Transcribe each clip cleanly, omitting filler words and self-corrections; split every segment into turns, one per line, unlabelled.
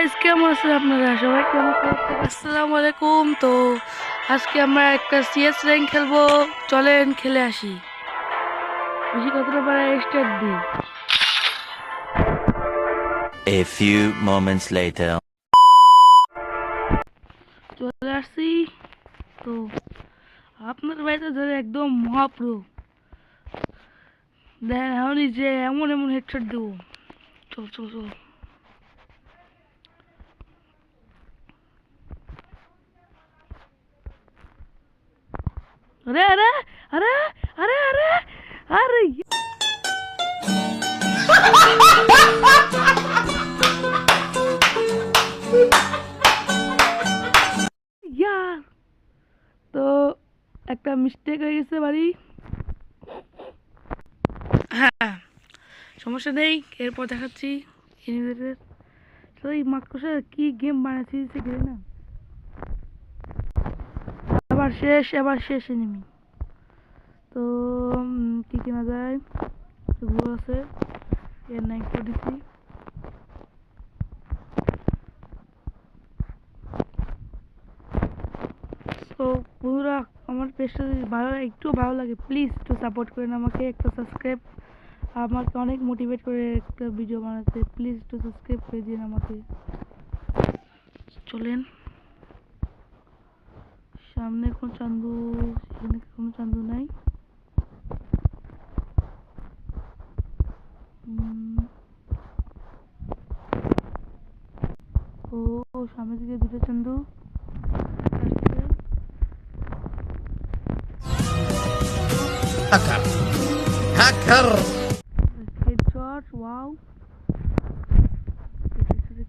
Guys, কেমন আছেন আপনারা? সবাই কেমন আছেন? আসসালামু আলাইকুম। তো আজকে আমরা একটা সিএস র্যাঙ্ক খেলবো, চলেন খেলে আসি। বেশি কতটা পারে স্টার্ট দিই।
A few moments later.
চলে আসছি। তো আপনার বাড়িতে ধরে একদম মহাপ্রো দেখেন, আমি যে এমন এমন হেডশট দেবো। চল চল চল। আরে আরে আরে আরে আরে আরে ইয়ার, তো একটা মিস্টেক হয়ে গেছে বাড়ি। হ্যাঁ, সমস্যা নেই, এরপর দেখাচ্ছি এনিমেটের। তো এই মাকড়সা কি গেম বানাচ্ছি সে গেলে না। এবার শেষ এনিমি। তো কি কেনা যায়? এগুলো আছে, এর নাইট দিছি। তো বন্ধুরা, আমার পেজটা যদি একটু ভালো লাগে প্লিজ একটু সাপোর্ট করেন আমাকে, একটা সাবস্ক্রাইব আমাকে অনেক মোটিভেট করে একটা ভিডিও বানাতে। প্লিজ একটু সাবস্ক্রাইব করে দিন আমাকে। চলেন, সামনে কোনো চান্দু, এখানে কোনো চান্দু নাই। ও সামনে দিকে দুটো চান্দু আসছে।
Hacker. Hacker.
Headshot, wow.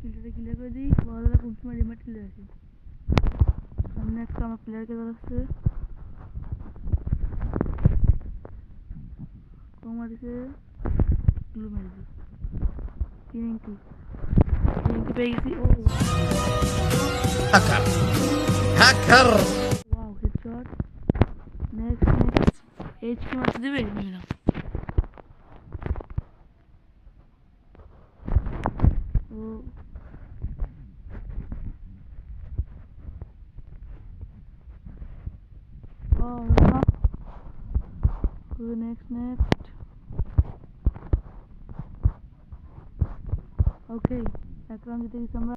কিলটা ক্লিয়ার করে দিই, বড় কুমকি মারি মাটি চলে আসি। সামনে একটা আমার প্লেয়ারকে ধরাচ্ছে, কম মারিছে, গ্লু মারি দিই। তিনটি পেয়ে গেছি। ও
Hacker. Hacker.
Wow, headshot. Next H কি মারতে দিবে না। ও নেক্সট ওকে, এক রাউন্ড জিতে গেছি আমরা।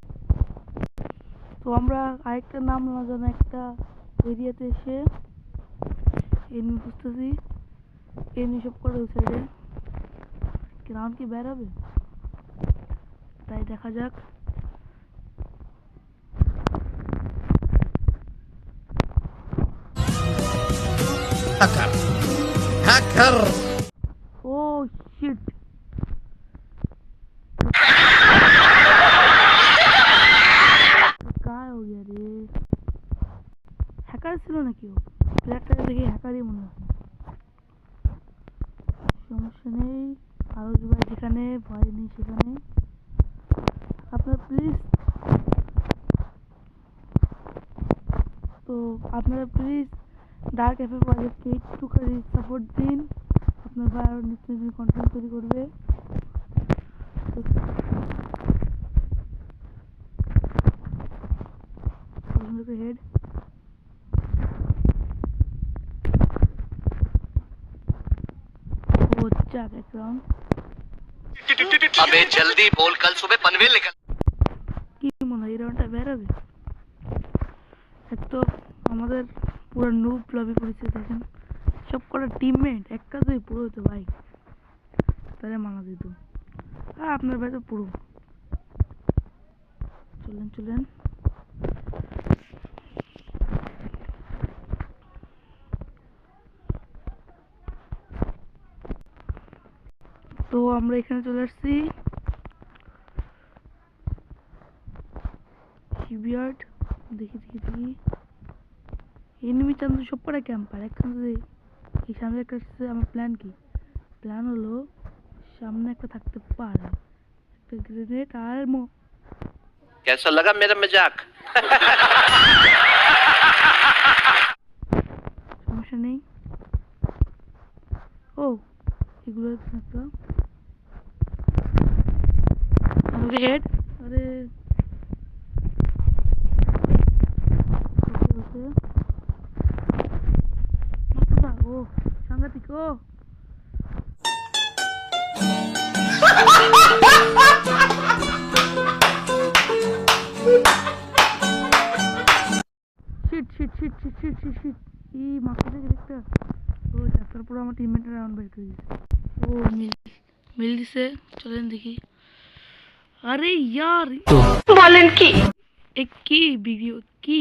তো আমরা আরেকটা নাম না জানা একটা এরিয়াতে এসে এনিমি খুঁজতেছি। এনিমি সব করে ওই সাইডে। রাউন্ড কি বের হবে তাই দেখা যাক।
Hacker. Hacker.
ও শিট, কার হো গিয়া রে? হ্যাকার ছিল নাকি? ও প্লেয়ারটাকে দেখে হ্যাকারই মনে হয়। সমস্যা নেই, আরো ভাই যেখানে ভয় নেই সেখানে। আপনারা প্লিজ, তো আপনারা প্লিজ ডার্ক এফ প্রজেক্টকে একটুখানি সাপোর্ট দিন। আপনার ভাই আরও নিত্য নতুন কন্টেন্ট তৈরি করবে। হেড ও যাক এক রাউন্ড।
अबे जल्दी बोल, कल सुबह पनवेल निकल।
কি মনে হয় এই রাউন্ডটা বের হবে? এক তো আমাদের পুরো নুব লবি পড়েছে দেখেন, সব কটা টিমমেট এক কাজেই পুরো হতো ভাই, তাহলে মানা দিত। আর আপনার ভাই তো পুরো। চলেন চলেন, তো আমরা এখানে চলে আসছি শিবিয়ার্ড। দেখি দেখি দেখি এনিমি চান্স সব কটা ক্যাম্পার একখানে। এই সামনে একটা আসছে। আমার প্ল্যান কি? প্ল্যান হলো সামনে একটা থাকতে পারে, একটা গ্রেনেড আর
कैसा लगा मेरा मजाक?
সমস্যা নেই। ও এগুলো আমাকে হেড। আরে সাংঘাতিক oh shit shit shit shit shit shit shit এই মাথা থেকে একটা ও তারপর আমার টিমমেটের রাউন্ড বের করে দিয়েছে ও মিল দিছে চলেন দেখি আরে ইয়ার
বলেন কি
এ কি ভিডিও কি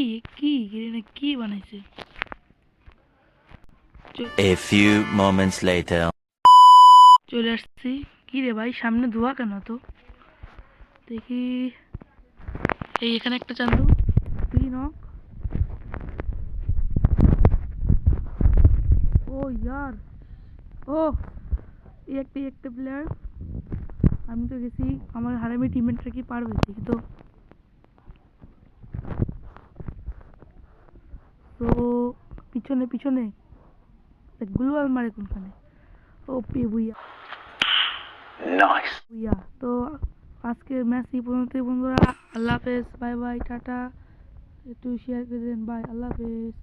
কি বানাইছে
A few moments later.
চলে আসছি কি রে ভাই সামনে ধোয়া কেন তো দেখি এই এখানে একটা চান্দু তুই নক ও ইয়ার ও এই একটা প্লেয়ার আমি তো গেছি আমার হারামি টিমমেটটা কি পারবে দেখি তো তো পিছনে গ্লুয়াল মারে কোনখানে ও পি বুইয়া
नाइस
বুইয়া তো আজকের ম্যাচ এই পর্যন্তই বন্ধুরা আল্লাহ হাফেজ বাই বাই টাটা একটু শেয়ার করে দেন বাই আল্লাহ হাফেজ